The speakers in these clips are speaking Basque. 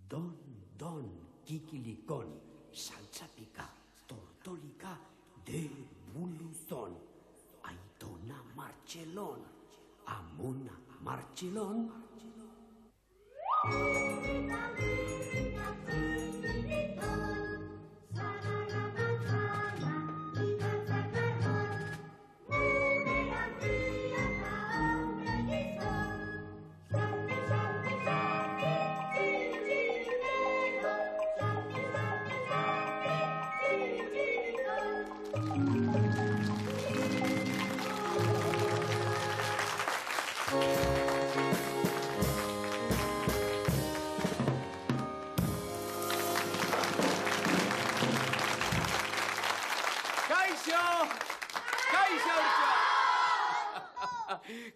Don, kikilikon, saltzapika, tortolika, de buluzon. Aitona martxelon, amona martxelon.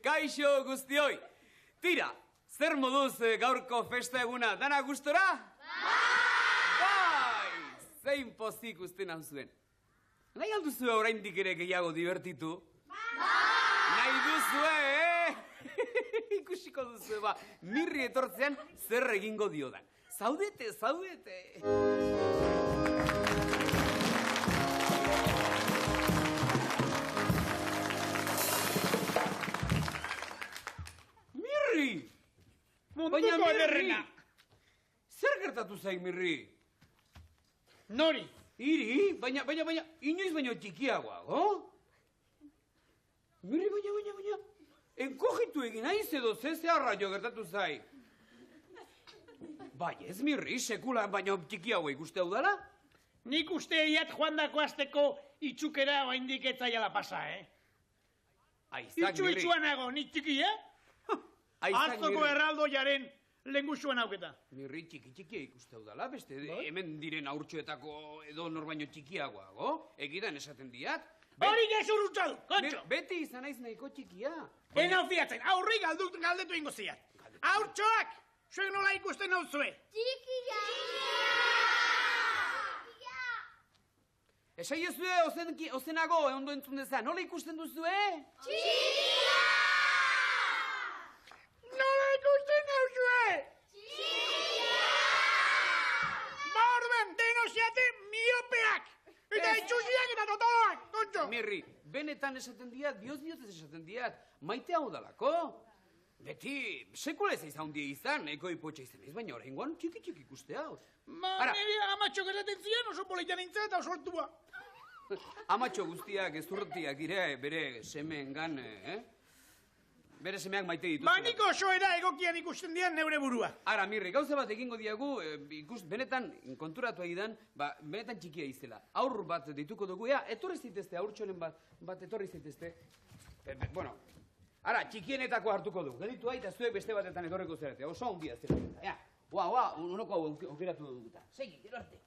Kaixo guztioi! Tira, zer moduz gaurko festa eguna, dana gustora? Bai! Zein pozik uste nauzuen. Nahi alduzue oraindik ere gehiago divertitu? Nahi duzue, Ikusiko duzue, Mirri etortzean zer egingo diodan. Zaudete! Munduko ederrena! Zer gertatu zain, Mirri? Nori? Iri, baina, inoiz baino txikiagoago? Mirri, baina, enkojitu egin aiz edo zeharra jo gertatu zai. Bai, ez Mirri, sekula baino txikiago ikuste hau dala? Nik uste eiat joan dako azteko itxukera oaindik etzaiala pasa, Aizak, Mirri. Itxuanago, nik txiki, Atzoko erraldoiaren lengusuan auketa. Mirri txikia ikuste hau dala, beste hemen diren aurtsuetako edo norbaino txikiagoago, egidan esaten diat. Hori gezur utxadu, kontxo! Beti izan aiz nahiko txikia. Enau fiatzen, aurri galdetu ingo ziat. Aurtsoak, zuek nola ikusten hau zue? Txikia! Esai ezue, ozenago, ondo entzun dezan, nola ikusten duzue? Txikia! Nola ikusten hau zue? Txikia! Ba orben, denosiate miopeak! Eta itxusiak eta totoloak, kontxo! Mirri, benetan esaten diat, bioz esaten diat, maite hau dalako. Beti, sekula ez handia izan, eko ipotxa izan ez, baina oraingoan txiki ikuste hau. Nire amatxok esaten zian oso politan nintzen eta oso altua. Amatxo guztiak ezurtiak dire bere semeengan, Bere semeak maite dituzte. Niko oso era egokian ikusten dian neure burua. Ara, Mirri, gauza bat egingo diagu, benetan konturatu egidan, benetan txikia izela. Aur bat dituko dugu, etorri zitezte, aurtsonen bat etorri zitezte. Bueno, ara, txikienetako hartuko dugu. Geditu eta zuek beste batetan etorreko zerate. Oso handia zerate. Unoko hau aukeratu dugu. Segi, gero arte.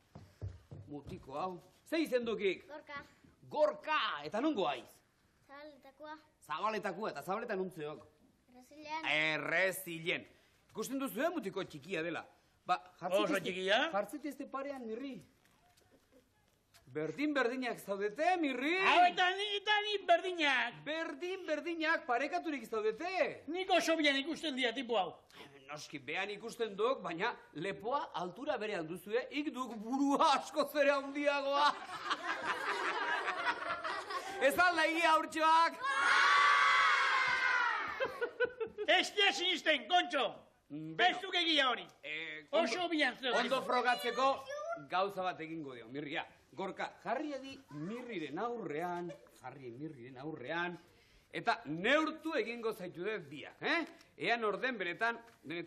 Mutiko hau. Zer izen dukik? Gorka. Gorka! Eta nongo haiz? Zabaletakoa. Zabaletakoa eta zabaletan untzeok. Errezilean. Errezilen. Ikusten duzu mutiko txikia dela. Oso txikia? Jartzitezte parean, Mirri. Berdinak zaudete, Mirri. Hau eta ni berdinak. Berdinak parekaturik zaudete. Nik oso bian ikusten dia tipu hau. Noski, behan ikusten duk, baina lepoa altura berean duzue, ik duk burua asko zere handiagoa. Ez alda egia aurtsoak? Ez dia sinisten, kontxo. Ez duk egia hori. Oso bian zeu. Ondo frogatzeko gauza bat egingo dio, Mirria. Gorka, jarri edi Mirriren aurrean, eta neurtu egingo zaitu dut biak, Ean orden benetan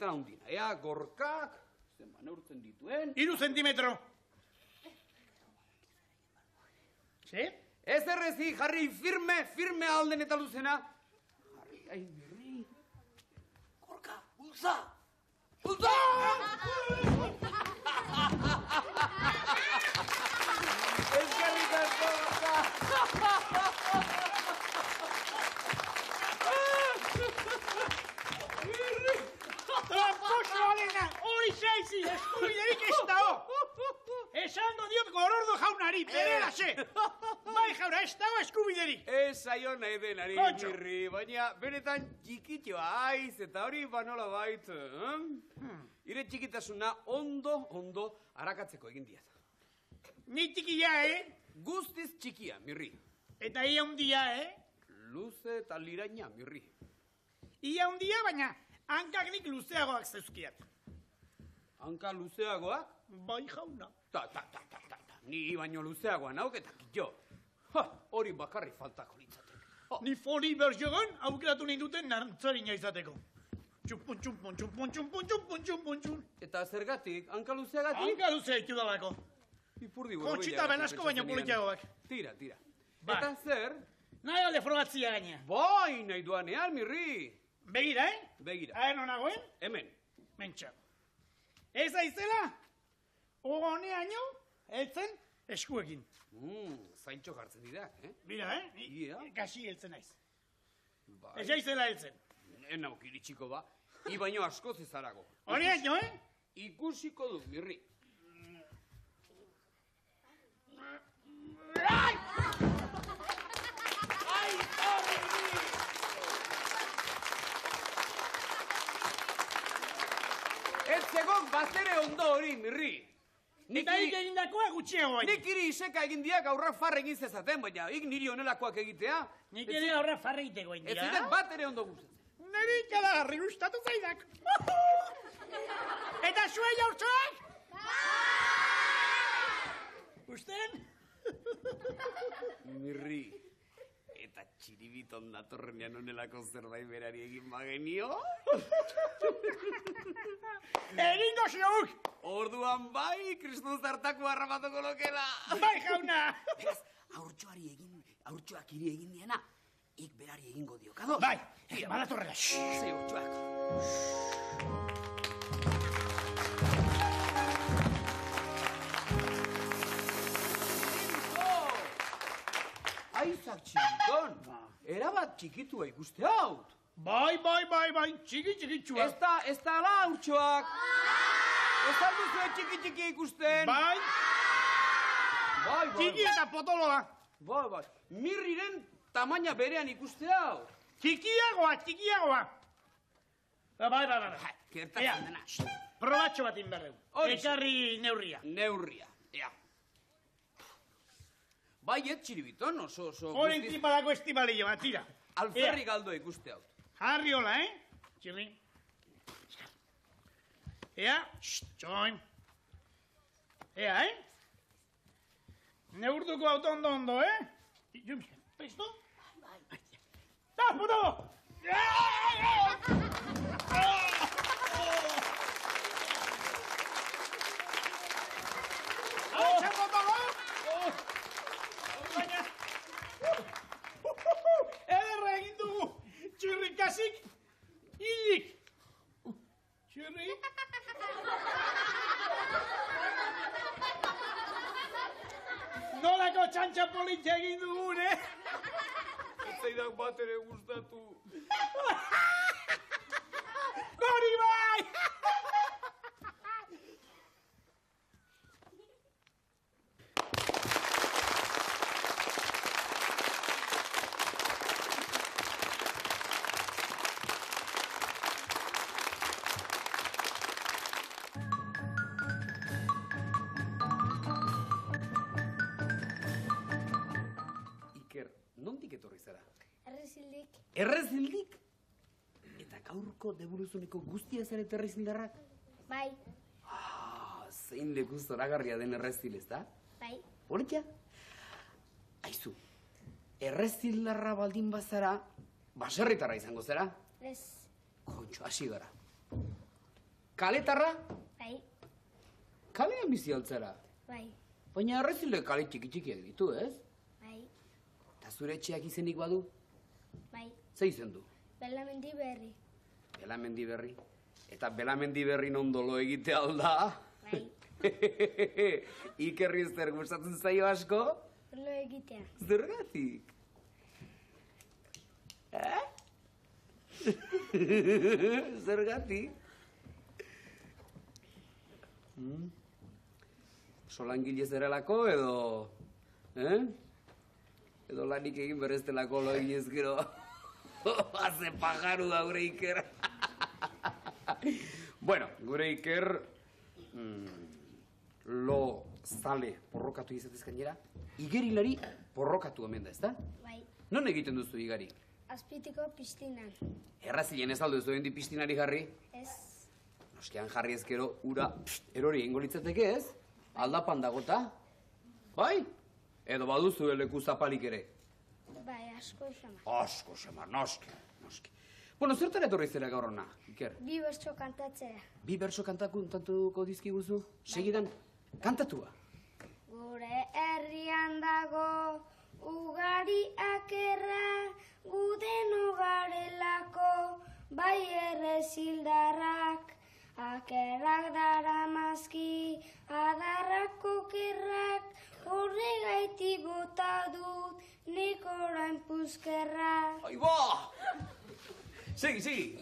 handina. Ea Gorkak, zenba neurtzen dituen. 3 zentimetro. Zer? Ez errezi, jarri firme alden eta luzena. Jarri, ai, Mirri. Gorka, bultza! Eskerrik asko, Gorka! Tramposo alena, hori zaizi, eskubiderik ez dago. Esango diot gorordo jaunari, berelase. Bai jauna, ez dago eskubiderik. Ez aio nahi denari, Mirri, baina benetan txikitxoa aiz, eta hori banola bait. ire txikitasuna ondo arakatzeko egin diat. Ni txikia, Guztiz txikia, Mirri. Eta ia hundia, Luze eta liraina, Mirri. Ia hundia, baina hankak nik luzeagoak zeuzkiat. Hanka luzeagoak? Bai jauna. Ta. Ni baino luzeagoa nauk eta kito. Hori bakarri faltako litzateke. Ni fori berjogan aukeratu ninduten nantzarina izateko. Txupun. Eta zergatik, hanka luzeagatik? Hanka luzea itudalako. Ipurdi Kontxita Velasco baino politiagoak. Tira. Ba. Eta zer? Nahi alde frogatzia gaina. Bai, nahi duanean, Mirri. Begira, Begira. Aher nagoen? Hemen. Mentxa. Ez aizela, honeaino, heltzen eskuekin. Zaintxo jartzen dira, Bira, Ia. Kasi heltzen naiz. Bai. Ez aizela heltzen. Enauk iritsiko ba. I baino askoz ezarago. Honeaino, Ikusiko du, Mirri. Ez zegoen batere ondo hori, Mirri. Eta hik egindakoa gutxiago baina. Nik iri iseka egin diak aurra far egin zezaten, baina hik niri onelakoak egitea. Nik ere aurra farra egiteko Ez dira. ziren batere ondo gustatzen. Neri ikalagarri gustatu zaidak. Eta zuei jaurtzoak? Usten? Mirri, eta txiribiton datorrenean onelako zerbait berari egin bagenio? Egingo ziok! Orduan bai, kristun zartako harrapatuko lokela. Bai, jauna! Beraz, haurtxoak iri egin diena, ik berari egingo diokado. Bai, badatorrela. Ze haurtxoak. Aizak txikiton, erabat txikitua ikuste haut. Bai, txiki-txikitsua. Ez da ala haurtxoak. Ez alduzue txiki ikusten. Bai, Bai. txiki eta potoloa. Bai. Mirriren tamaina berean ikuste hau. Txikiagoa. Bai. Gertatzen dena. Probatxo bat inberreu. Horixe. Ekarri neurria. Neurria, ea. Bai, ez txiribiton, oso Horen tipalako estibalillo bat, tira. alferri galdo ikuste hau. Harri hola, Txirri. Ea, txoin. Ea, Neurduko auto ondo, Presto? Bai. Da, puto! Hautsa potolo! Baina... Ederra egin dugu! Txirri kasik, hilik! Txirri? Nolako txantxa politxe egin dugun, Zaidak bat ere gustatu. Hori bai! Iker, nondik etorri zara? Errezildik. Errezildik? Eta gaurko deburuzuneko guztia zaret errezildarrak? Bai. Zein leku zoragarria den errezil, ez da? Bai. Hortia? Aizu, errezildarra baldin bazara, baserritarra izango zara? Ez. Kontxo, hasi gara. Kaletarra? Bai. Kalean bizi altzara. Bai. Baina errezilek kale txiki-txikiak ditu, ez? Bai. Eta zure etxeak izenik badu? Bai. Ze izen du? Belamendi berri. Belamendi berri. Eta belamendi berri nondolo egite alda? Bai. Ikerri zer gustatzen zaio asko? Lo egitea. Zergatik? Zergatik? Solangile zerelako edo... Edo lanik egin berreztelako lo eginez gero... Haze pajaru daure Iker. Bueno, gure Iker lo zale porrokatu izatez gainera, igerilari porrokatu omen da, ezta? Bai. Non egiten duzu igari? Azpitiko piztinan. Errazilen ez aldo ez duen di piztinari jarri? Ez. Noskian jarri ezkero ura erori egingo litzateke ez? Aldapan dagota? Bai? Edo baduzu leku zapalik ere? Bai, asko xamar. Asko xamar, noski. Bueno, zertara etorri zera gaur hona, Iker? 2 bertso kantatzea. 2 berso kantatuko dizkiguzu? Segidan, kantatua. Gure herrian dago ugari akerra, gudeno garelako bai errezildarrak. Akerrak daramazki, adarrako kerrak, horregaitik bota dut nik orain puzkerra. Aiba! Segi.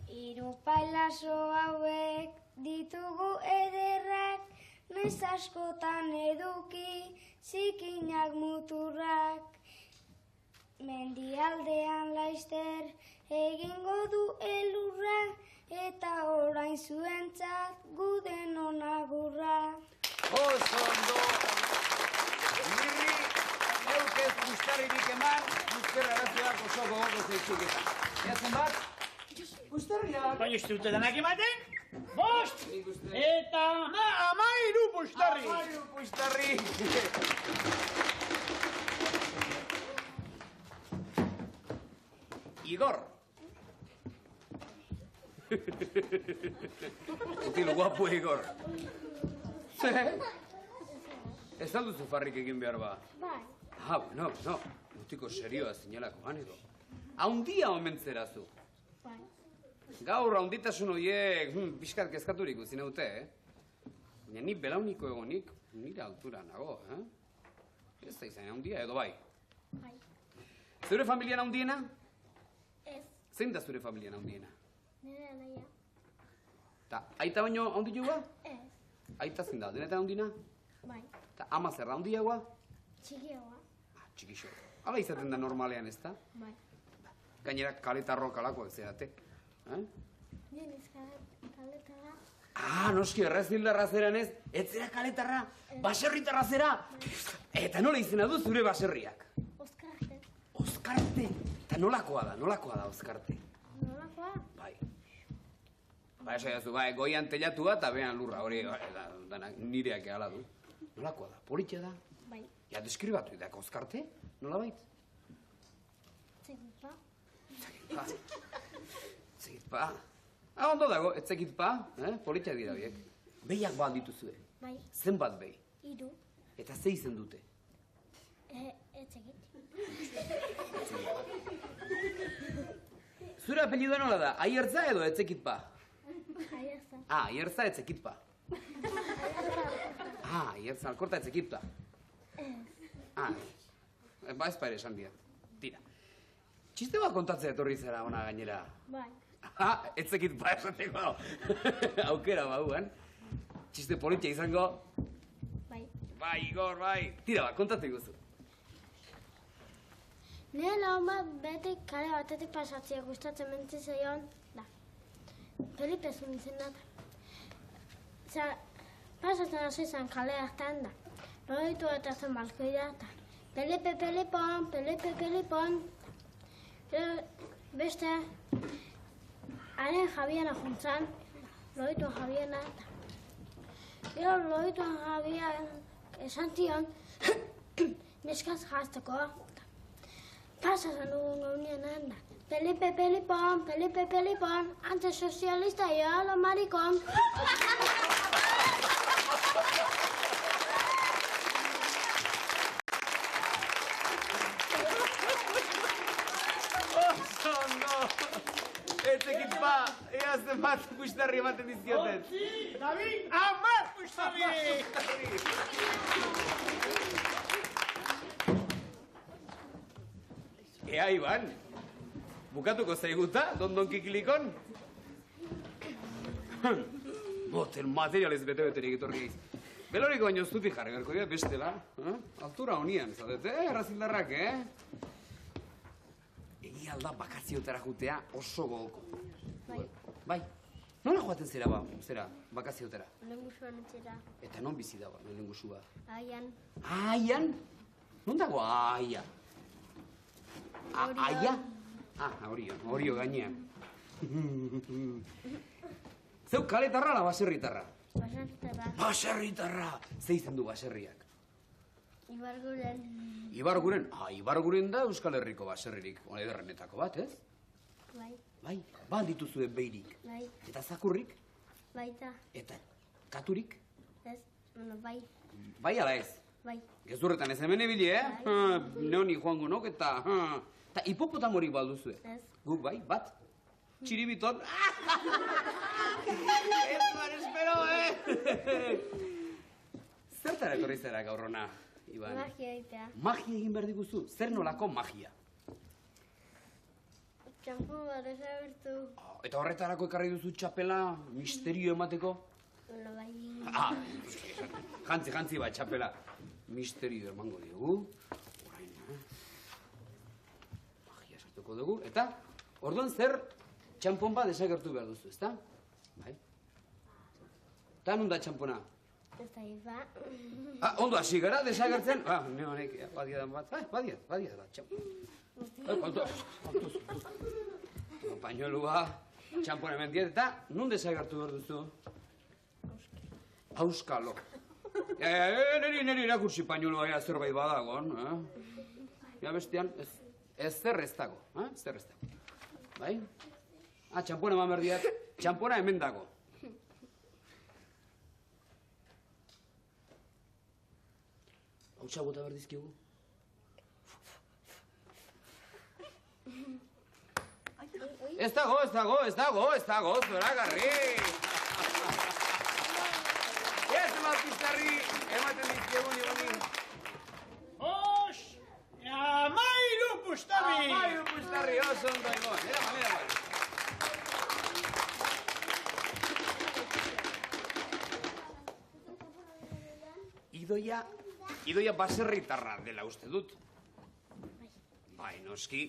Hiru pailazo hauek ditugu ederrak, noiz askotan eduki zikinak muturrak. Mendialdean laizter egingo du elurra, eta orain zuentzat guden onagurra. Oso ondo! Niri, neuk ez guztarririk eman, guzkerra erazioak oso gogo zeitzuk eta. Eazen bat? Guztarriak! Baina ez dute danak ematen? 5 Nik uste. eta 13 pustarri. Amairu guztarri! Igor! Utilo guapo, Igor. Ze? Ez alduzu farrik egin behar ba? Bai. No. Mutiko serioa zinelako edo. Haundia omentzerazu. Bai. Gaur haunditasun horiek pixkat kezkaturik uzin haute, Baina ni belauniko egonik nire altura nago, Ez da izan haundia edo bai. Bai. Zure familian haundiena? Ez. Zein da zure familian haundiena? Nire anaia. Ta aita baino haundilua? Ez. Aita zein da, denetan haundina? Bai. Ta ama zer da haundiagoa? Txikiagoa. Txikixo. Hala izaten da normalean, ez da? Bai. Gainera kaletarro kalakoak zerate. Nien kaletara. Noski, errezildarra zeran ez, ez zera kaletarra, baserritarra zera. Eta nola izena du zure baserriak? Oskarte. Oskarte. Eta nolakoa da Oskarte? Nolakoa? Bai. Ba, esaiazu, goian telatua eta behan lurra, hori nireak ehala du. Nolakoa da? Politia da? Bai. Ja, deskribatu idako Oskarte? Nola bait? Zekit ba. Zekit pa. Ondo dago, ez zekit pa, politia dira biek. Behiak ba dituzue. Bai. Zenbat behi? 3. Eta ze izen dute? Ez zekit. Zure apellidoa nola da? Aiertza edo ez zekit pa? Aierza. Aiertza ez zekit pa. Aiertza alkorta ez zekit pa. Ba ez paire esan diat. Tira. Txiste bat kontatzea etorri zara ona gainera. Bai. Ez zekit pa esateko. Aukera bauan. Txiste politia izango. Bai. Bai, Igor, bai. Tira bat, kontate guzu. Nire lagun bat beti kale batetik pasatzea gustatzen mentzen zaion da. Felipe zuen izena da. Pasatzen hasi zen kale hartan da. Loditu eta zen balkoida da. Felipe, Felipon. Beste, haren Javiena juntzan, Loditu Javiena da. Gero Loditu Javiena esan zion, neskaz jazteko da. Pasatzen dugun gaunien handa. Felipon, antisozialista yo lo maricón. Ez zekit pa, ea zenbat guztarri ematen dizkioten. David, 10 pustarri! Ea, Iban, bukatuko zaiguta, dondon kikilikon? Motel materialez bete-beterik etorri eiz. Beloriko baino zutik jarri berko dira bestela. Altura honian, zaudete, errazildarrak, Egi alda bakaziotara jutea oso gogoko. Bai. Bai. Nola joaten zera ba, bakaziotera? Lehengusuan etxera. Eta non bizi dago, lehengusua? Aian. Aian? Non dago aia? Aia? Orio gainean. Zeu kaletarra ala baserritarra? Baserritarra. Baserritarra! Ze izen du baserriak? Ibarguren. Ibarguren? Ibarguren da Euskal Herriko baserririk, ederrenetako bat, ez? Bai. Bai, ba dituzue beirik. Bai. Eta zakurrik? Baita. Eta katurik? Ez. Bueno, bai. Bai ala ez? Bai. Gezurretan ez hemen ebili, Neoni joango nok eta... Eta hipopotamorik balduzue? Ez. Guk bai, bat? Txiribiton? Ez man espero, Zertara etorri zera gaur hona, Iban? Magia egitea. Magia egin behar diguzu? Zer nolako magia? Txampon bat desagertu. Eta horretarako ekarri duzu txapela, misterio emateko? Bueno, bai. Jantzi bat txapela. Misterio emango diogu. Orain, magia sartuko dugu. Eta, orduan zer txampon bat desagertu behar duzu, ezta? Bai. Eta nun da txampona? Ez da iba. Ondo hasi gara, desagertzen. Ne honek, badia bat. Badia bat, txampon. Pañolua, txampon hemen diet, eta nun desagertu behar duzu? Auskalo. Neri irakursi pañolua zerbait badagon. Ja bestean, ez zer ez dago. Zer ez dago. Bai? Txampona eman behar diat, txampona hemen dago. Hautsa bota behar dizkigu? Ez dago, zoragarri! Ez emat pizkarri, ematen dizkigu niboni. Os! Amairu puztarri! Amairu puztarri, oso ondo egon. Era. Idoia baserritarra dela uste dut. Bai, noski.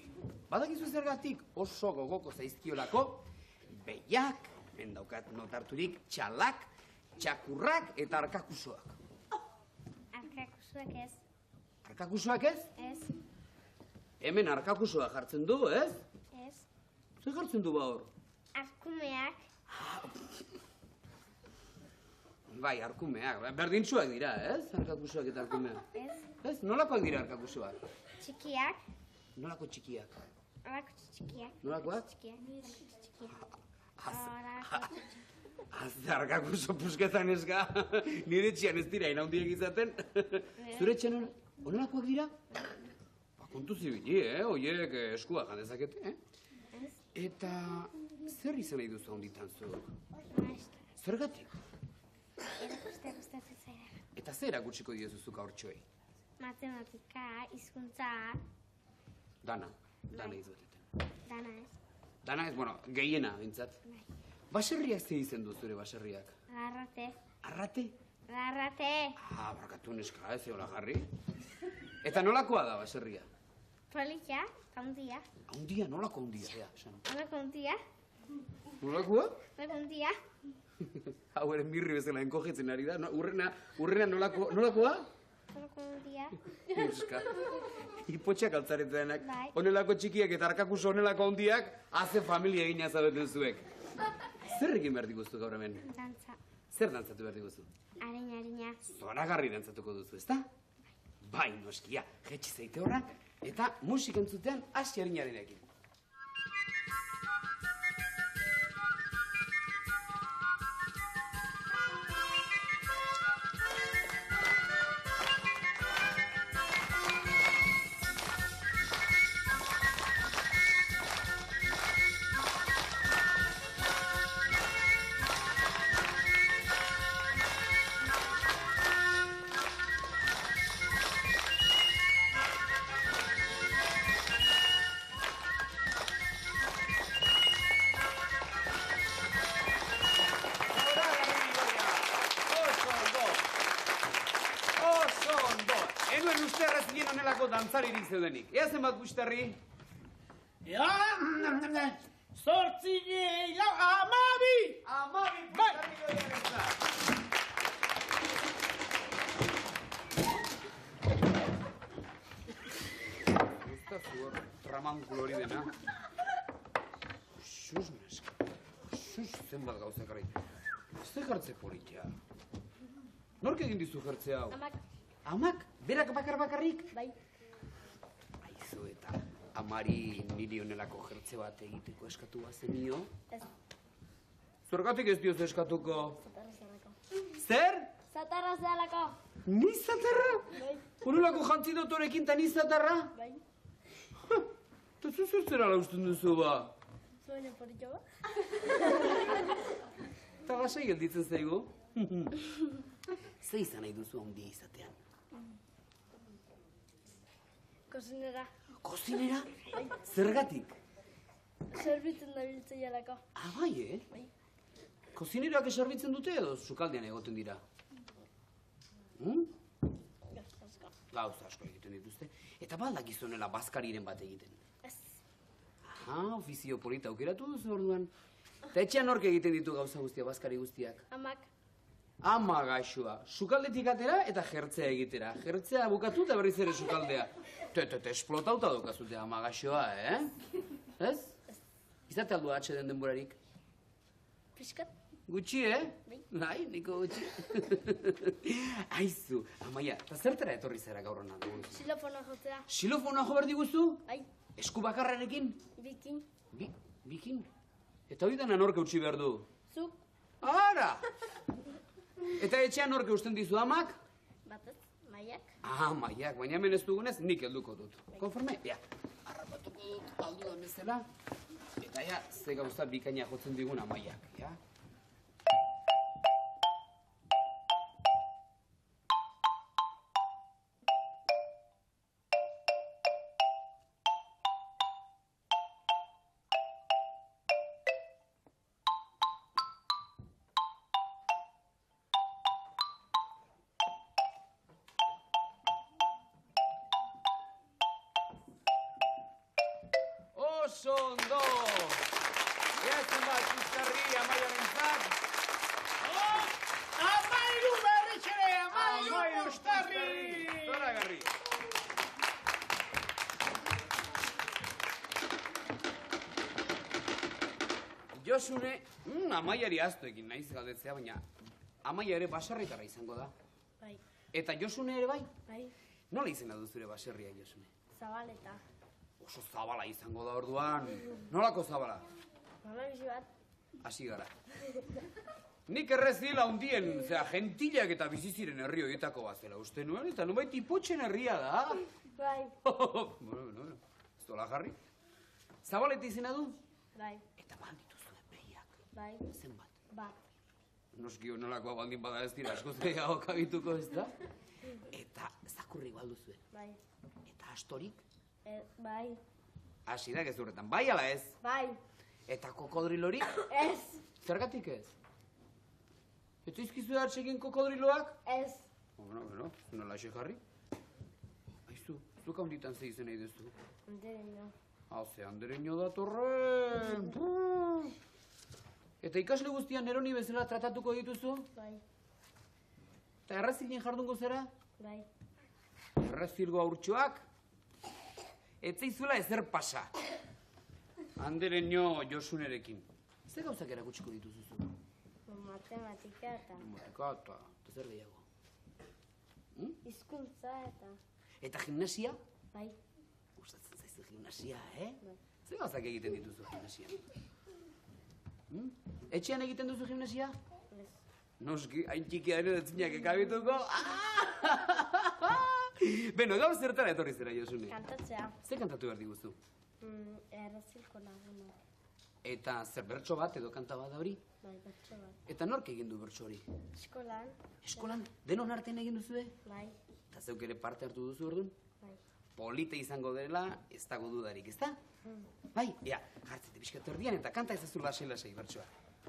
Badakizu zergatik oso gogoko zaizkiolako behiak, mendaukat notarturik, txalak, txakurrak eta arkakusoak. Arkakusoak ez. Arkakusoak ez? Ez. Hemen arkakusoa jartzen du, ez? Ez. Zer jartzen du ba hor? Arkumeak. Bai, arkumeak. Berdintsuak dira, ez? Arkakusoak eta arkumeak. Ez. Ez? Nolakoak dira arkakusoak? Txikiak. Nolako txikiak? Olako txikiak. Nolakoak? Txikiak. Arkakuso pusketan eska. Nire txian ez dira inaundiek izaten. Zure txian onelakoak dira? Kontu zibili, Oiek eskua jandezakete, Eta zer izan nahi duzu handitan zu? Maestra. Zergatik? Erakustea gustatzen zaira. Eta zer erakutsiko diezuzuka hortxoei? Matematika, hizkuntza, Dana izoteten. dana ez. Dana ez, gehiena, bintzat. Baserriak ze izen du zure baserriak? Garrate. Arrate? Garrate. Barkatu neska, ez eola jarri. Eta nolakoa da baserria? Polita, haundia. Haundia, nolako haundia, esan. Olako haundia. Nolakoa? Olako haundia. Hau eren birri bezala enkojetzen ari da. Urrena nolakoa? Olako haundia. Euska. Hipotxak altzaretenak. Bai. Honelako txikiak eta arkakuso honelako handiak, haze familia egina zabeten zuek. Zer egin behar diguztu gaur hemen? Dantza. Zer dantzatu behar diguzu? Arina. Zoragarri dantzatuko duzu, ezta? Bai, noskia, jetxi zaite horra, eta musik entzutean hasi harinarenekin. Dantzaririk zeudenik. Ea zenbat guztarri? Zortzi gehi lau, amabi! Amabi Bai. Gustazu hor, tramankulo hori dena. Sus, neska. Sus, zenbat gauzak arrai. Ze jartze politia. Nork egin dizu jartze hau? Amak, Amak? Berak bakarrik? bai. Aizu eta amari niri honelako jertze bat egiteko eskatu bazenio? Ez, Zergatik ez dioz eskatuko? zatarra zelako. Zer? Zatarra zelako. Ni zatarra? Bai, Honelako jantzi dotorekin ta ni zatarra? bai. Eta zu zertzera lausten duzu ba? Zuen eporitxo ba? Eta lasai gelditzen zaigu? Ze izan nahi duzu handia izatean? Kozinera. Kozinera? Zergatik? Zerbitzen da biltzeialako. Ah, bai, Bai. Kozineroak eserbitzen dute edo sukaldean egoten dira? Gaztazko. Gauza asko egiten dituzte. Eta baldak gizonela bazkariren bat egiten. Ez. Ah, ofizio polita aukeratu duzu orduan. Eta etxean nork egiten ditu gauza guztia, bazkari guztiak? Amak, Ama gaixoa, sukaldetik atera eta jertzea egitera. Jertzea bukatu eta berriz ere sukaldea. Te, esplotauta daukazute ama gaixoa, Ez? Izate aldu atxeden denborarik? pixkat. Gutxi, Bai. Bai, niko gutxi. Aizu, Amaia, eta zertara etorri zara gaur hona dugu? Xilofona jotzea. Xilofona jo behar diguzu? Bai, Esku bakarrarekin? bikin. Bikin? Eta hori dena nork eutxi behar du? Zuk, Ara! Eta etxean nork eusten dizu amak? batez, maiak. Ah, maiak, baina hemen ez dugunez nik helduko dut. Konforme? Ja, harrapatuko dut aldudan bezala. Eta ja, ze gauza bikaina jotzen digun amaiak, ja? Oso ondo! Eazten bat pizkarri amaiarentzat. Amairu berriz ere, amairu postarri! Zoragarri! Josune, amaiari ahaztu egin naiz galdetzea, baina amaia ere baserritarra izango da. Bai, Eta Josune ere bai? bai, Nola izena du zure baserria, Josune? zabaleta. Oso zabala izango da orduan. Nolako zabala? Nola bizi bat? Hasi gara. Nik errezila hundien, gentilak eta biziziren herri horietako bat zela uste nuen, eta nubait ipotxen herria da. Bai, Bueno, ez dola jarri. Zabaleta izena du? bai, Eta baldituzue behiak. bai, Zenbat? bat. Noski honelakoa baldin bada ez dira askoz gehiago kabituko ez da? Eta zakurri balduzue. Bai, Eta astorik? bai, Hasi da gezurretan, bai ala ez? bai, Eta kokodrilorik? ez, Zergatik ez? Ez izkizu hartzekin kokodriloak? ez. Bueno, nola xe jarri? Aizu, zuk handitan ze izen nahi duzu. Andereño. Ze andereño datorren. Eta ikasle guztian neroni bezala tratatuko dituzu? Bai, Eta errezilin jardungo zera? bai, Errezilgo aurtxoak? Ez zaizula ezer pasa. Andereño Josunerekin. Ze gauzak erakutsiko dituzu zu? matematika eta Matematika eta zer gehiago. hizkuntza eta Eta gimnasia? bai, Gustatzen zaizu gimnasia, Bai. Ze gauzak egiten dituzu gimnasia? Etxean egiten duzu gimnasia? ez. Noski, hain txikia ere detzinak ekabituko. Beno, gaur zertara etorri zera, Josune? Kantatzea. Ze kantatu behar diguzu? Errezilko lagunak. Eta zer bertso bat edo kanta bat da hori? Bai, bertso bat. Eta nork egin du bertso hori? Eskolan. Eskolan, denon artean egin duzue? Bai, Eta zeuk ere parte hartu duzu orduan? bai. Polita izango dela, ez dago dudarik, ezta? Bai, jartzete pixkat erdian eta kanta ezazur lasai bertsoa.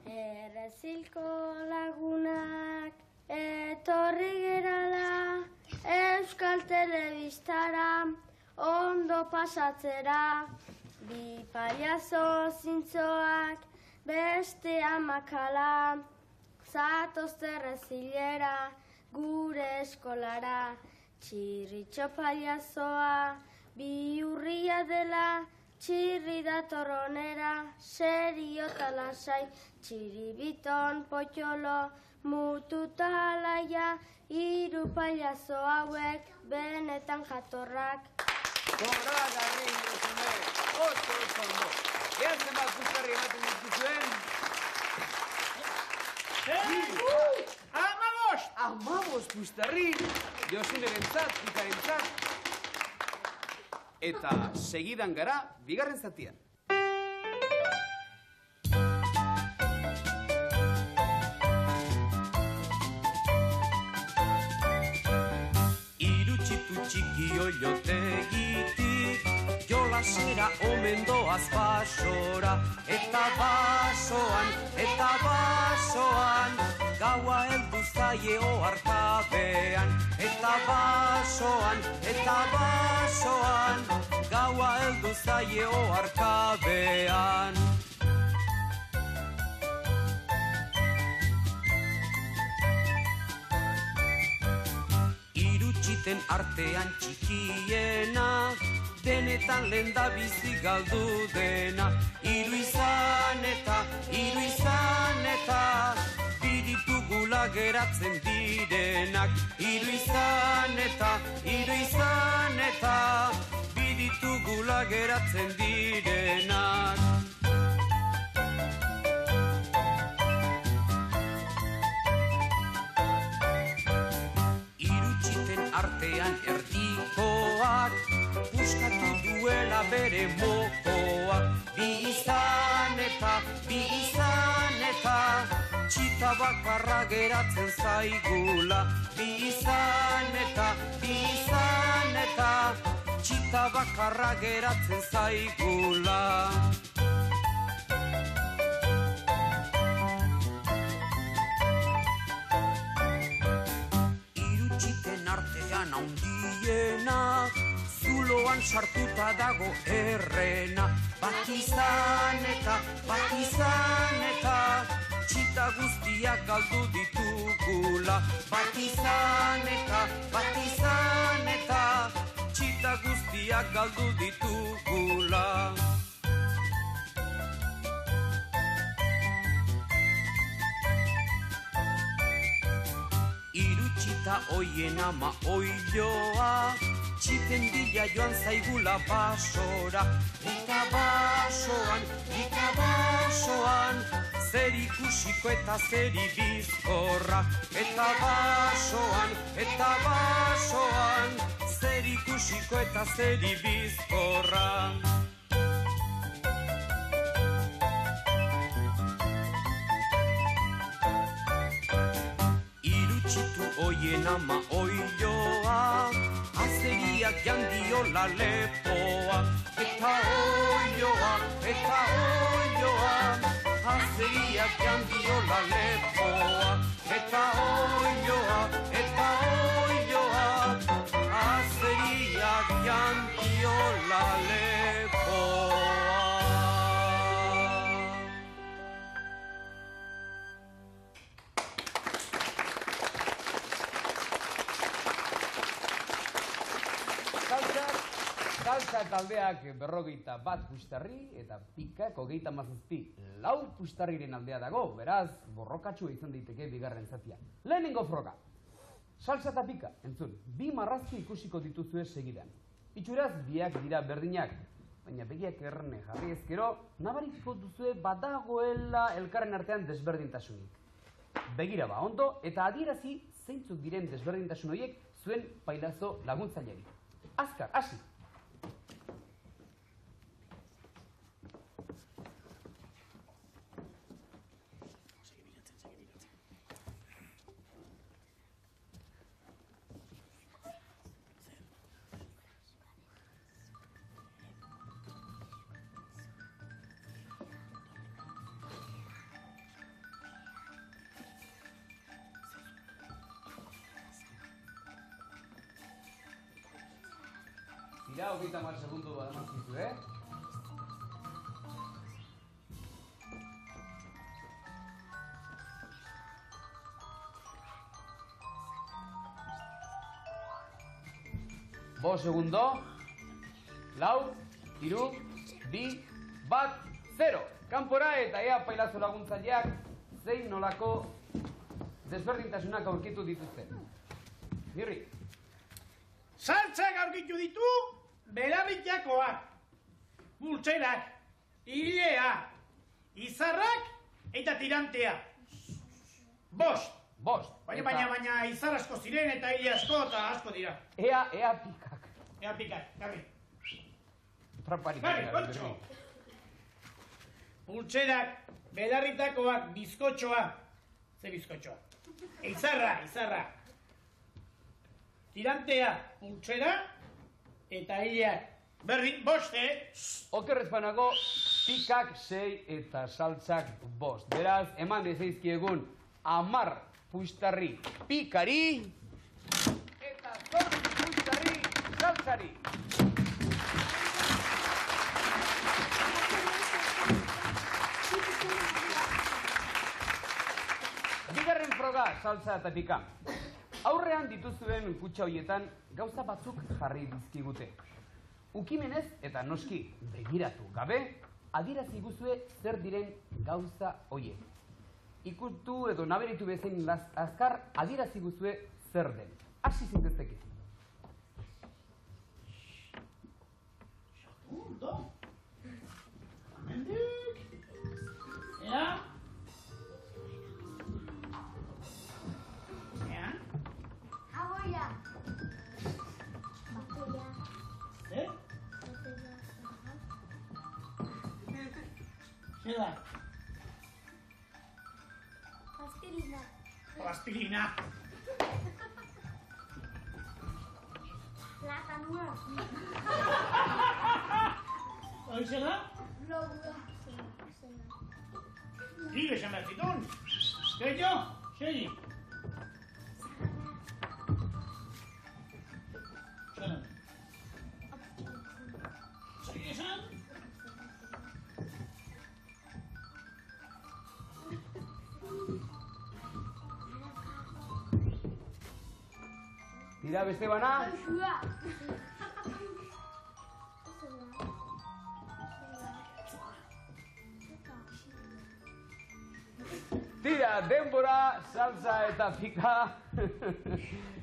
Errezilko lagunak etorri gerala Euskal Telebistara ondo pasatzera Bi paliazo zintzoak beste amakala, zatozte rezilera gure eskolara. Txirritxo paliazoa bi urria dela, txirri datorronera, serio talasai. Txiribiton potxolo mututa alaia, hiru paliazo hauek benetan jatorrak. Zoragarri duzune, oso ondo. Ea zenbat pustarri ematen dituzuen? ¡Amabost! 15 pustarri, Josunerentzat, Pikarentzat. Eta segidan gara, bigarren zatian. Txiki oiotegitik, jolasera omen doaz basora, eta basoan, gaua heldu zaie oarkabean, eta basoan, gaua heldu zaie oarkabean. Txiten artean txikiena, denetan lenda bizi galdu dena. Hiru izan eta, biritugula geratzen direnak. Hiru izan eta, biritugula geratzen direnak. Artean erdikoak, puskatu duela bere mokoa. Bi izan eta, txita bakarra geratzen zaigula. Bi izan eta, txita bakarra geratzen zaigula. Haundiena, zuloan sartuta dago errena. Bat izan eta, txita guztiak galdu ditugula. Bat izan eta, txita guztiak galdu ditugula. Txita oien ama oiloa, txiten bila joan zaigula basora. Eta basoan, zer ikusiko eta zer ibizkorra. Eta basoan, zer ikusiko eta zer ibizkorra. Oien ama oiloa, azeriak jandiola lepoa. Eta oiloa, azeriak jandiola lepoa. Eta oiloa, azeriak jandiola lepoa. Salsa taldeak 51 pustarri eta Pikak 37 pustarriren aldea dago, beraz, borrokatsua izan daiteke bigarren zatia. Lehenengo froga. Salsa eta Pika, entzun, 2 marrazki ikusiko dituzue segidan. Itxuraz, biak dira berdinak, baina begiak erne jarri ezkero, nabariko duzue badagoela elkarren artean desberdintasunik. Begira ba, ondo, eta adierazi zeintzuk diren desberdintasun horiek zuen pailazo laguntzaileari. Azkar, hasi! Tira, 30 segundu bat zizu, 5 segundo. 4, 3, 2, 1, 0. Kanpora eta ea pailazo laguntzaileak zein nolako desberdintasunak aurkitu dituzten. Mirri. Saltzak aurkitu ditu belarritakoak, bultzerak, hilea, izarrak eta tirantea. 5. Baina izar asko ziren eta hile asko eta asko dira. Ea pikak. Ea pikak, garri. Trapari. Garri, kontxo. Bultzerak, belarritakoak, bizkotxoa. Ze bizkotxoa? Izarra. Tirantea, bultzera eta hileak. Berdin, 5, Okerrez banago, pikak 6 eta saltzak 5. Beraz, eman dezaizkiegun 10 puistarri pikari eta 8 puistarri saltzari. Bigarren froga, saltza eta pika. Aurrean dituzuen kutxa horietan gauza batzuk jarri dizkigute. Ukimenez eta noski begiratu gabe, adierazi guzue zer diren gauza hoiek. Ikutu edo naberitu bezain azkar adierazi guzue zer den. Hasi zintezteke. Segundo. Hemendik. Ea. Jagoia. Zer? Zer da? Plastilina. Platanua. Hori zer da? Logua. Hiru esan behar zitun. Gehiago, segi. Zena. Segi esan? Tira beste bana. Tira, denbora, salsa eta pika.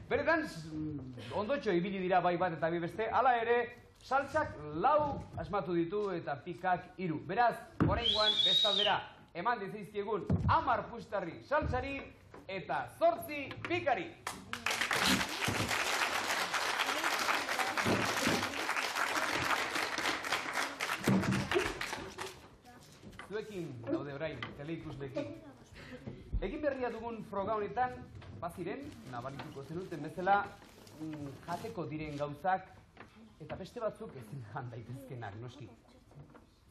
Beretan, ondotxo ibili dira bai bat eta bi beste, hala ere, saltzak 4 asmatu ditu eta pikak 3. Beraz, oraingoan bestaldera, eman dizizkiegun 10 puistarri saltzari eta 8 pikari. Zuekin daude orain, teleikusleekin. Egin berria dugun froga honetan, baziren, nabarituko zenuten bezala, jateko diren gauzak, eta beste batzuk ezin jan daitezkenak, noski.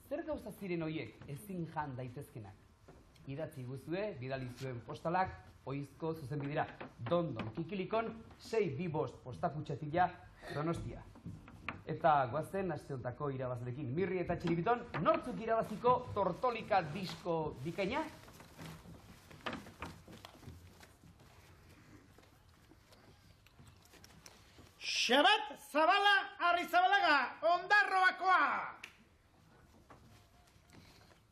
Zer gauza ziren hoiek ezin jan daitezkenak? Idatzi guzue, bidali zuen postalak, oizko zuzenbidera. Dondon kikilikon, 625 postakutxatila Donostia. Eta guazen asteontako irabazlekin. Mirri eta Txiribiton, nortzuk irabaziko tortolika disko bikaina? Xabat Zabala Arrizabalaga, Ondarroakoa.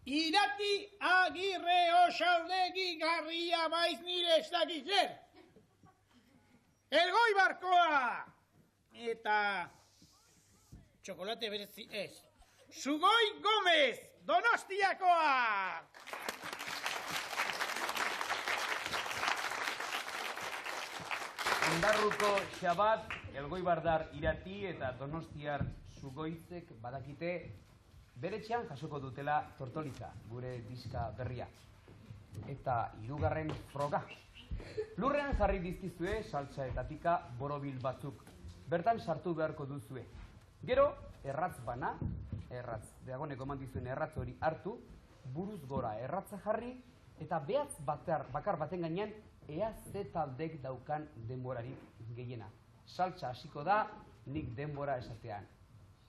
Irati Agirre Osaudegi Garria maiz nire ez dakit zer. Elgoibarkoa. Eta txokolate berezi ez. Sugoi Gomez, Donostiakoa. Ondarruko Xabat, Elgoibardar Irati eta Donostiar Sugoitzek badakite beretxean jasoko dutela tortolika, gure diska berria. Eta 3. froga. Lurrean jarri dizkizue saltza eta pika borobil batzuk. Bertan sartu beharko duzue. Gero, erratz bana, diagoneko eman dizuen erratz hori hartu, buruz gora erratza jarri, eta behatz bakar baten gainean ea ze taldek daukan denborarik gehiena. Saltza hasiko da, nik denbora esatean.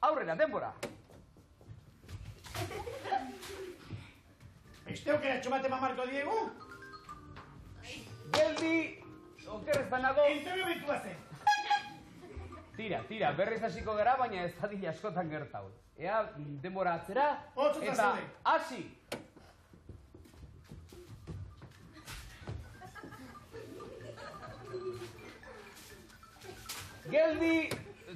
Aurrera, denbora! Beste okeratxo bat eman marko diegu? Geldi, okerrez banago, Entrenamentua zen. Tira, berriz hasiko gara, baina ez dadila askotan gertau. Ea, denbora atzera, eta hasi! Geldi,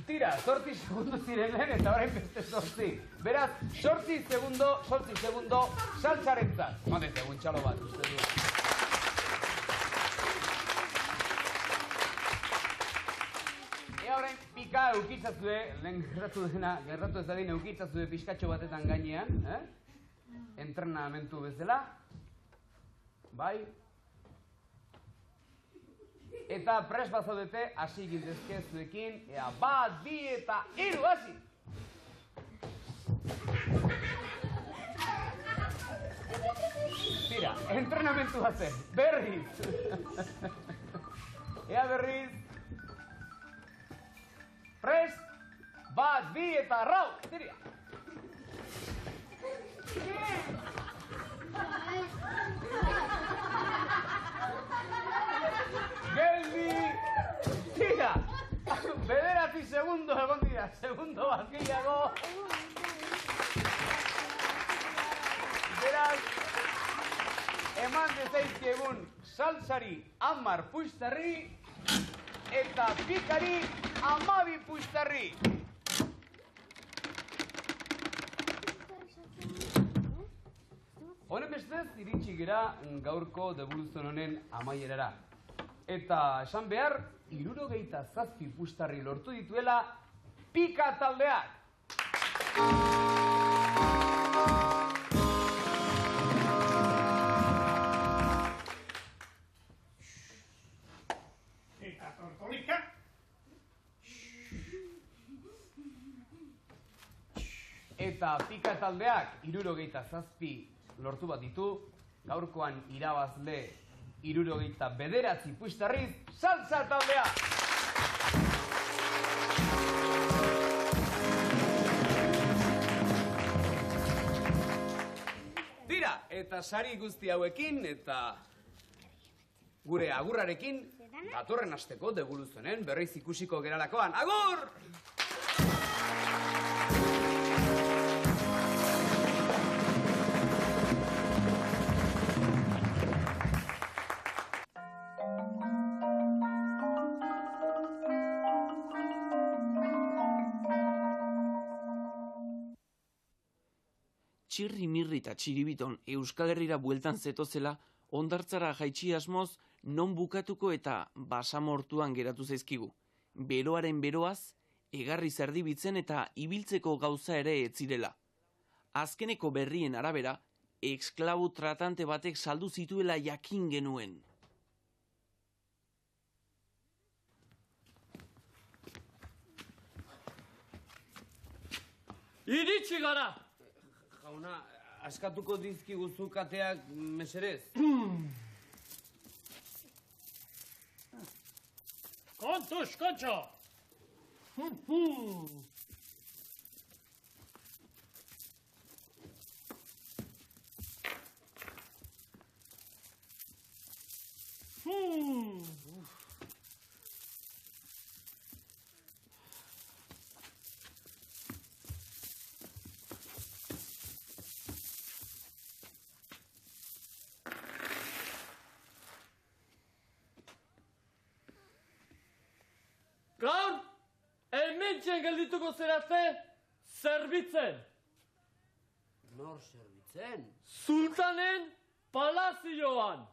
tira, 8 segundu ziren lehen eta orain beste 8. Beraz, 8 segundo, saltzarentzat. Mande, egun txalo bat, uste du. Ea orain, pika eukitzazue, lehen gerratu ez dadin eukitzazue pixkatxo batetan gainean, entrenamentu bezala. Bai. Eta pres bazaudete, hasi gintezke zuekin, ea 1, 2 eta 3, hasi! Tira, entrenamentu bazen, berriz! Ea berriz! Pres, 1, 2 eta rau! Tira! Geldi! Tira! 9 segundo egon dira, segundo bat gehiago. Beraz, eman dezaizkiegun saltsari 10 puistarri eta pikari 12 puistarri. Honen bestez, iritsi gera gaurko deboluzon honen amaierara. Eta esan behar, 67 puistarri lortu dituela pika taldeak. Eta tortolika. Eta pika taldeak 67 lortu bat ditu, gaurkoan irabazle 69 puistarriz, salsa taldea! Tira, eta sari guzti hauekin, eta gure agurrarekin, datorren asteko debuluzonen berriz ikusiko geralakoan. Agur! Txirri-mirri eta txiribiton Euskal Herrira bueltan zetozela, hondartzara jaitsi asmoz, non bukatuko eta basamortuan geratu zaizkigu. Beroaren beroaz, egarri zerdibitzen eta ibiltzeko gauza ere ez zirela. Azkeneko berrien arabera, esklabu tratante batek saldu zituela jakin genuen. Iritsi gara! Jauna, askatuko dizkiguzu kateak meserez? Kontuz, kontxo! Gaur, hementxen geldituko zerate, zerbitzen. Nor zerbitzen? Sultanen palazioan.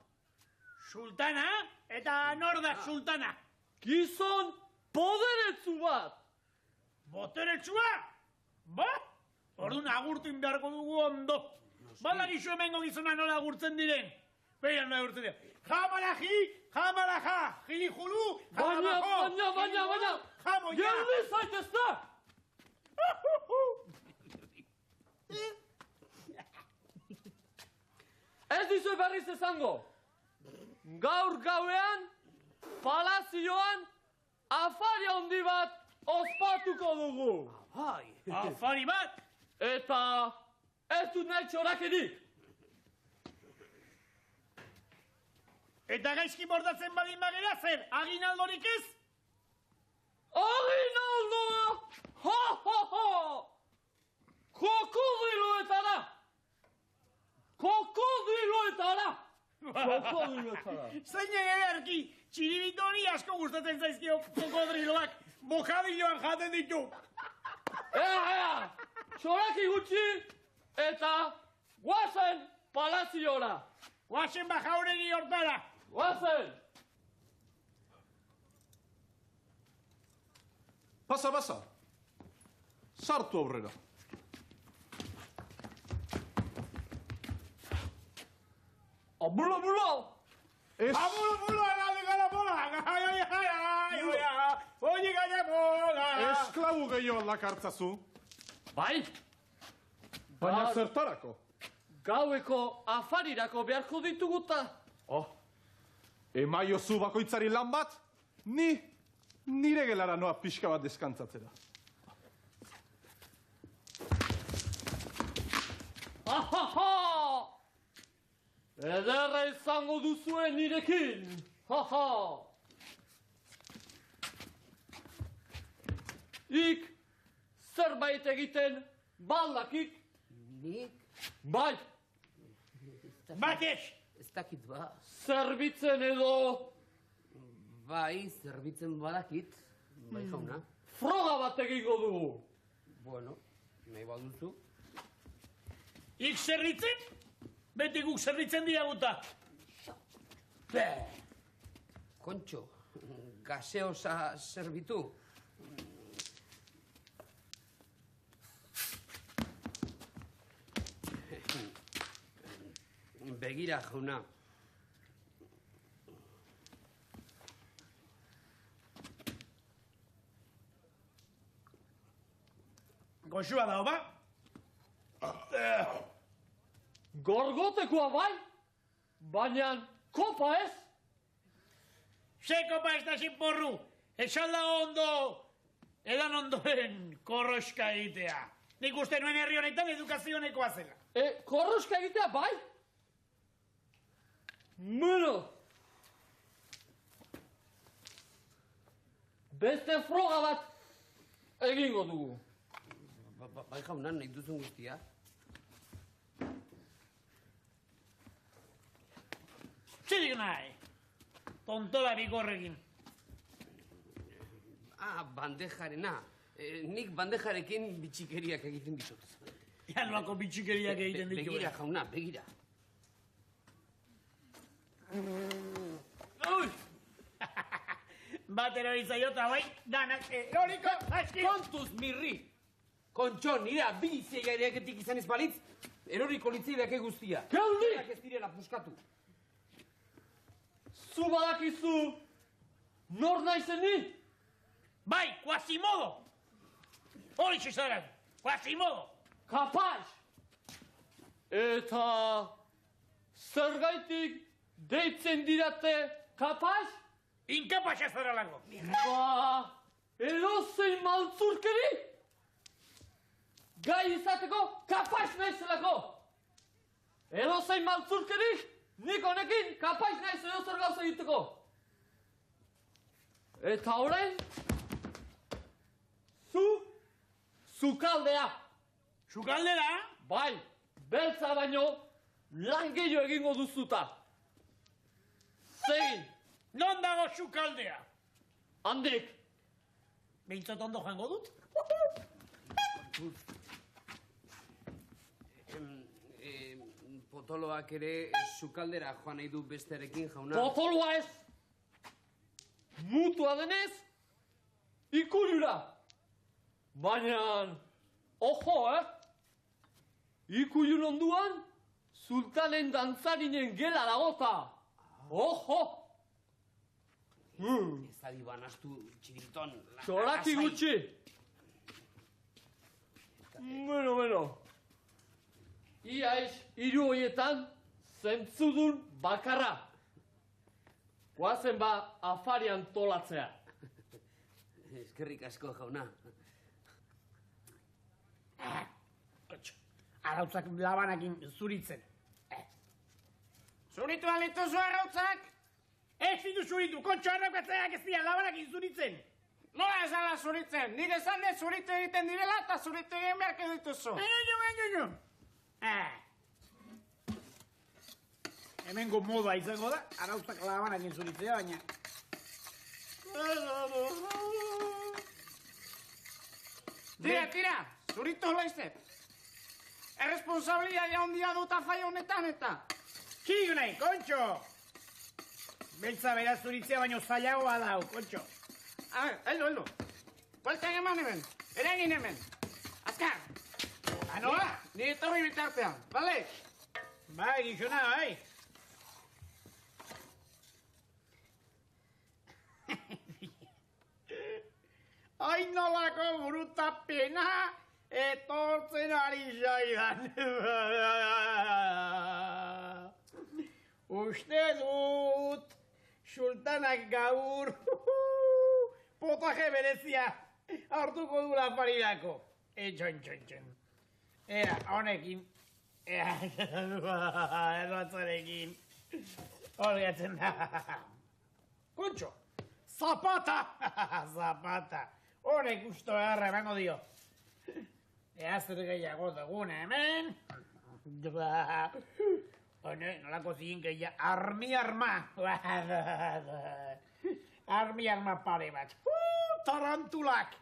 Sultana eta nor da sultana? Gizon poderetsu bat. Boteretsua? Ba? Orduan agurtuin beharko dugu ondo. Badakizu hemengo gizona nola agurtzen diren. Behian nola agurtzen diren. Jamalaji, jamalaja, jilijulu, jamalajo. Baina. Jamo, ja. Geldi zaitezta! Ez dizu berriz esango. Gaur gauean, palazioan, afari handi bat ospatuko dugu. Afari bat? Eta ez dut nahi txorakerik. Eta gaizki bordatzen badin bagera zer, aginaldorik ez? Aginaldo! Krokodilotara. Zein ederki, txiribitoni asko gustatzen zaizkio kokodriloak, bokadilloan jaten ditu. Ea! Txoraki gutxi eta guazen palaziora. Guazen bajauregi hortara. Guazen! Pasa. Sartu aurrera. Abulo! Ez... Abulo, alde gara bola. Oye, gara bola. Esklabu gehiago aldakartzazu. Bai? Baina zertarako? Gaueko afarirako beharko dituguta. Emaiozu bakoitzari lan bat, nire gelara noa pixka bat deskantzatzera. Ahaha! Ederra izango duzuen nirekin. Ik zerbait egiten baldakik. Nik? Bai, Bakez. Ez dakit ba. zerbitzen edo Bai, zerbitzen badakit. Bai, jauna. froga bat egingo dugu. Bueno, nahi baduzu. Ik zerritzen? Beti guk zerritzen diaguta. Kontxo, gaseosa zerbitu. Begira, jauna. Goxua dao, ba? Gorgotekoa bai, baina kopa ez. Ze kopa ez da zin porru. Esalda ondo, edan ondoen korroska egitea. Nik uste nuen herri honetan edukazionekoa zela. Korroska egitea bai? Bueno. Beste froga bat egingo dugu. Bai, jauna, nahi duzun guztia. Txirik nahi. Tontola bigorrekin. Bandejarena. Nik bandejarekin bitxikeriak egiten ditut. Januako bitxikeriak egiten ditu. Begira, jauna, begira. Ui! Bat erori zaiota, bai, danak eroriko, aski! Kontuz, mirri! Kontxo, nire abilizia ereaketik izan ez balitz, eroriko litzeideak guztia. Geldi! Ez direla puskatu. Zu badakizu nor naizen ni? Bai, Quasimodo! Hori txezarak, Quasimodo! Kapaz! Eta zergaitik deitzen dirate kapaz? Inkapasa zaralago. Ba, edozein maltzurkeri? Gai izateko kapaz naizelako. Edozein maltzurkeri, nik honekin kapaz naiz edozer gauza egiteko. Eta orain, zukaldea. Sukaldera? Bai, beltza baino lan gehiago egingo duzuta. Zegin, Non dago sukaldea? handik. Behintzat ondo jango dut? Potoloak ere sukaldera joan nahi du bestearekin, jauna. Potoloa ez. Mutua denez, ikulura. Baina, ojo, Ikulun onduan, sultanen dantzarinen gela dagota. Ojo! Ez adi banastu txiriton. Txoraki gutxi. Bueno. Iaiz, hiru horietan, zentzudun bakarra. Guazen ba afarian tolatzea. Eskerrik asko, jauna. Arautzak labanakin zuritzen. Zuritu alituzu arautzak? Ez ditu zuritu, kontxo arraukatzeak ez dira labanakin zuritzen. Nola esala zuritzen? Nik esan dut zuritu egiten direla eta zuritu egin beharko dituzu. hemengo moda izango da, arauzak labanakin zuritzea, baina... Tira, zuritu laizte. Erresponsabilitatea handia dut afai honetan eta. Txigu nahi, Kontxo! Beltza beraz zuritzea baino zailagoa dau, Kontxo. A ver, heldu. Bueltan eman hemen, eragin hemen. Azkar! Anoa? Ni etorri bitartean, bale? Bai, gizona, bai. Hain nolako burutapena etortzen ari zaidan. Uste dut, sultanak gaur potaje berezia hartuko du laparirako. Txon. Ea, honekin. Ea, erratzarekin. Horreatzen da. Kontxo, zapata! Zapata. Honek usto beharra emango dio. Ea zer gehiago dugun hemen. Hone, nolako zigin gehiago. Arma. Arma pare bat. Tarantulak.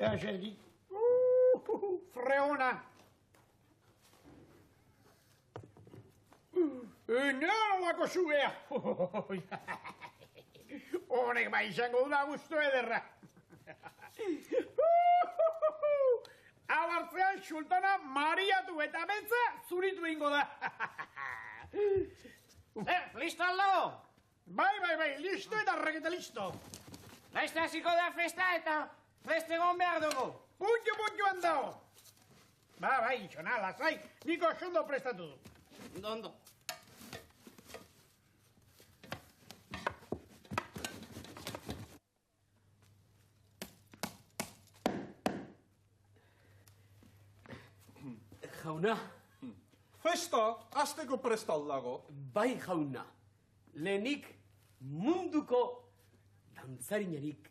Ea xergi. Freona. Nolako zugea. Honek bai izango dula gustu ederra. Abartzean sultana mariatu eta beltza zuritu ingo da. Listo aldo? Bai, listo eta rekete listo. Laizte hasiko da festa eta festegon behar dugu. Puntxo handao. Bai, itxona, lasai, niko xondo prestatu du. Ondo. Jauna, Festa, azteko prestal dago. bai jauna, lehenik munduko dantzarinarik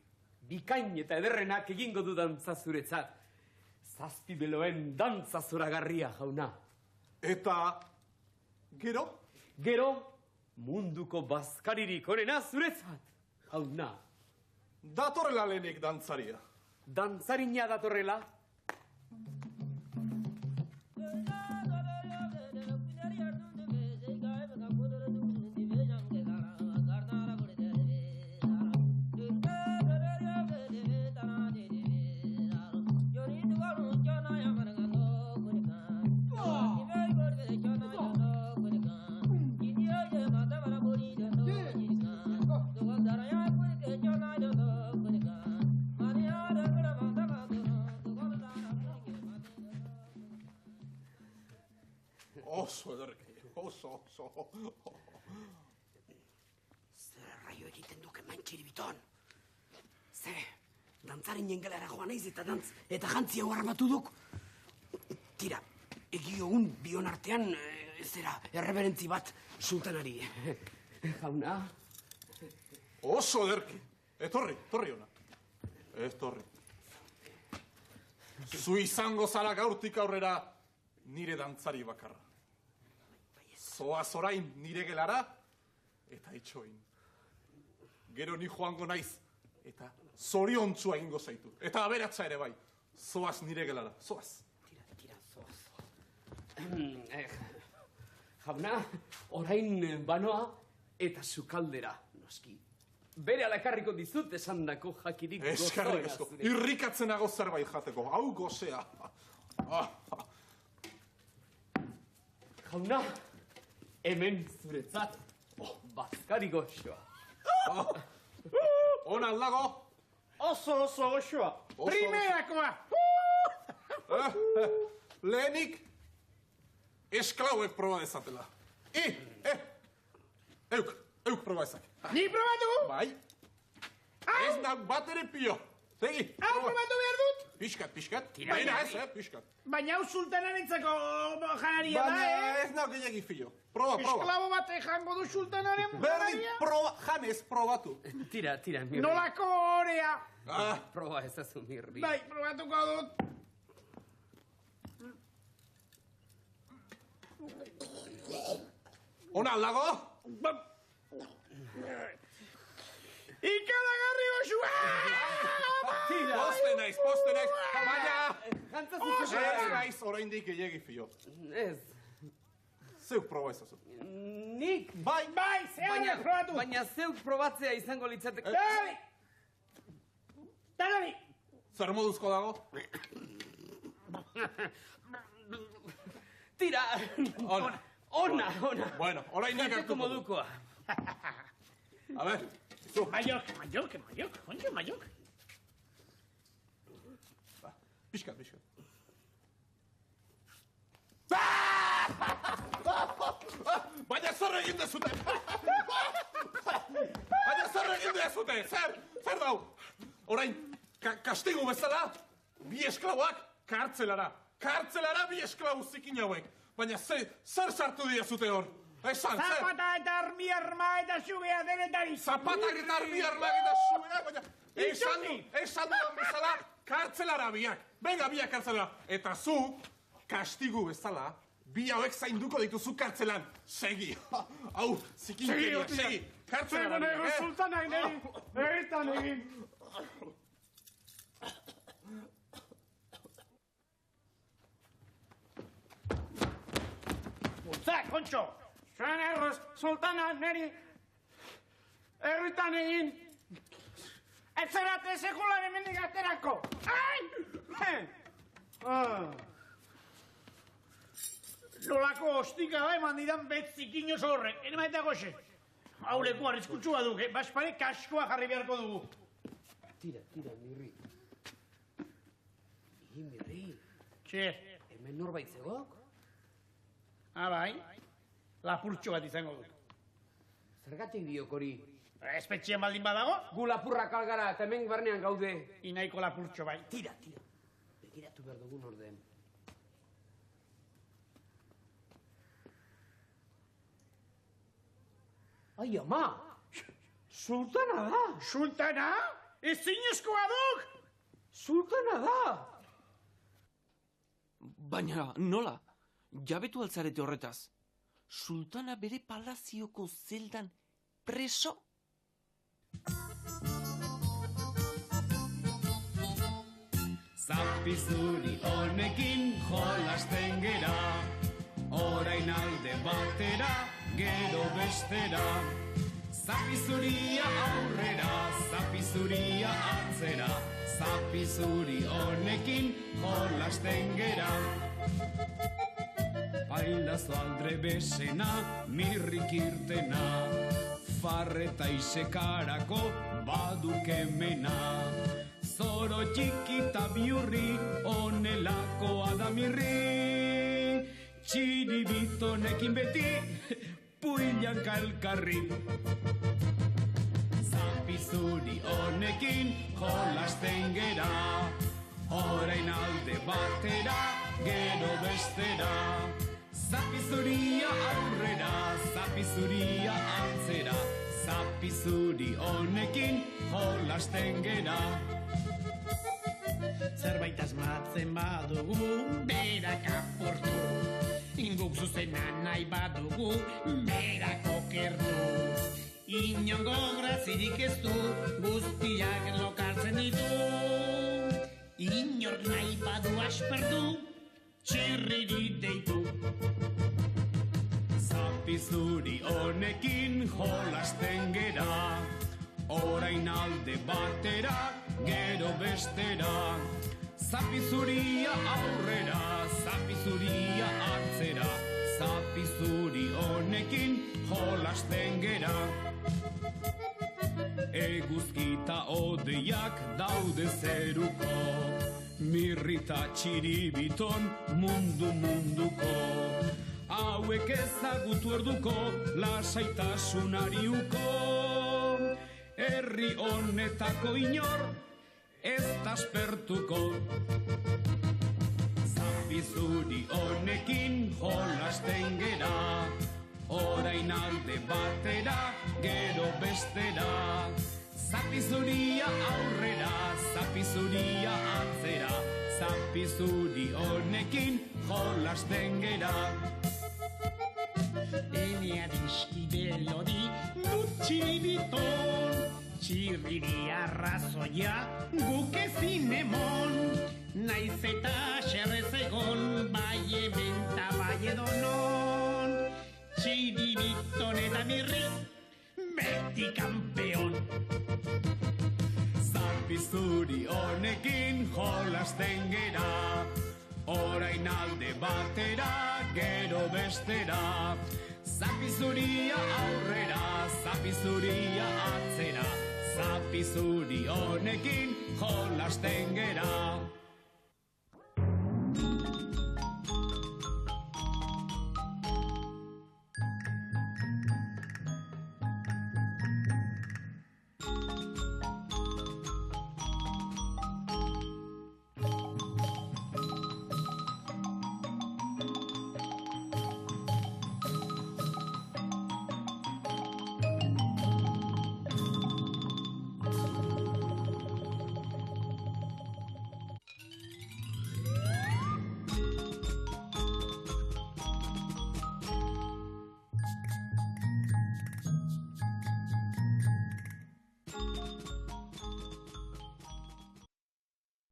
bikain eta ederrenak egingo du dantza zuretzat. Zazpi beloen dantza zoragarria, jauna. Eta, gero? Gero, munduko bazkaririk onena zuretzat, jauna. Datorrela lehenik dantzaria. Dantzarina datorrela. Oso ederki, oso. Zer erraio egiten duke mantxiribiton? Ze, dantzarinen gelara joan naiz eta jantzia horramatu duk. Tira, egiogun bion artean, zera, erreberentzi bat sultanari. Jauna? Oso ederki. Etorri hona. Etorri. Zu izango zara gaurtik aurrera nire dantzari bakarra. Zoaz orain nire gelara eta itxoin. Gero ni joango naiz eta zoriontzua egingo zaitu. Eta aberatza ere bai. Zoaz nire gelara, zoaz. Tira, zoaz. Jauna, orain banoa eta sukaldera, noski. Bere alakarriko dizut esandako jakirik gozoa. Eskarrik asko. Irrikatzenago zerbait jateko. Hau gozea. Jauna, hemen zuretzat, bazkari goxoa. Ona aldago. Oso goxoa. Primerakoa. Lehenik, esklauek proba dezatela. Euk proba ezak. Ni probatu? Bai. Ez nauk bat ere pio. Segi. Hau probatu behar dut? Piskat. Baina ez, piskat. Baina hau sultanarentzako janaria da, Baina ez nauk gehiagi fio. Proba. Esklabo bat jango du sultanaren Berdin, janaria? janez probatu. Tira, mirri. Nolako horea? Proba ezazu mirri. Bai, probatuko dut. Ona aldago? Ikaragarri goxua! Poste naiz. Baina, Jantzazu ez naiz oraindik gehiegi fio. Ez. Zeuk proba ezazu. Nik? Bai, zehar probatu! Baina zeuk probatzea izango litzateke. Dali! Zer moduzko dago? Tira! Ona! Bueno, oraindik Jateko hartuko du. modukoa. A ver, zu. Maiok, onde maiok? Pixkat. Baina zer egin dezute! Zer dau? Orain, kastigu bezala, bi esklauak kartzelara bi esklau zikin hauek. Baina zer sartu diazute hor? Esan, zer? Zapata eta armi arma eta xugea denetari. Zapatak eta armi armak eta xugea, baina... Esan duan bezala, kartzelara biak. Venga, biak kartzelara. Eta zu, kastigu bezala, bi hauek zainduko dituzu kartzelan. Segi. Hau, zikinkeria, segi. Kartzelara biak, Sultanak niri, berritan egin. Bultzak, Kontxo! Zuen erroz, sultana neri erritan egin. Ez zerate sekulan hemendik aterako. Ai! Nolako ostika da eman didan betzikin oso horrek. Ene maita goxe. Haureko arriskutsua duke, baspare kaskoa jarri beharko dugu. Tira, mirri. Mirri. Txe, Hemen norbait zegok? bai, lapurtxo bat izango du. Zergatik diok hori? Espetxean baldin badago, Gu lapurrak algara eta hemen barnean gaude. inaiko lapurtxo bai. Tira. Begiratu behar dugun orden. Ai, ama! Sultana da! Sultana? Ezinezkoa duk! Sultana da! Baina, nola? Jabetu altzarete horretaz. Sultana bere palazioko zeldan preso? Zapizuri honekin jolasten gera, orain alde batera, gero bestera. Zapizuria aurrera, zapizuria atzera, zapizuri honekin jolasten gera. Pailazo aldre besena, mirrik irtena, farreta isekarako badukemena. Zoro txikita biurri, onelakoa da mirri. Txiribitonekin beti, puilan kalkarri. Zapizuri honekin jolasten gera, orain alde batera, gero bestera. Zapizuria aurrera, zapizuria atzera, zapizuri honekin jolasten gera. Zerbait asmatzen badugu, berak apurtu. Inguk zuzena nahi badugu, berak okertu. Inongo grazirik ez du, guztiak lokartzen ditu. Inork nahi badu aspertu, txirriri deitu. Zapizuri honekin jolasten gera, orain alde batera, gero bestera. Zapizuria aurrera, zapizuria atzera, zapizuri honekin jolasten gera. Eguzkita odeiak daude zeruko, mirrita txiribiton munduko. Hauek ezagutu orduko, lasaitasunari uko. Herri honetako inor, ez taspertuko. Zapizuri honekin jolasten gera, orain alde batera, gero bestera. Zapizuria aurrera, zapizuria atzera, zapizuri honekin jolasten gera. adiskide lodi dutxilibiton. Txirriri arrazoia guk ezin emon, naiz eta xerrez egon bai hemen ta bai edonon. Txiribiton eta mirri beti kampeon. Zapizuri honekin jolasten gera, orain alde batera, gero bestera. Zapizuria aurrera, zapizuria atzera, zapizuri honekin jolasten gera.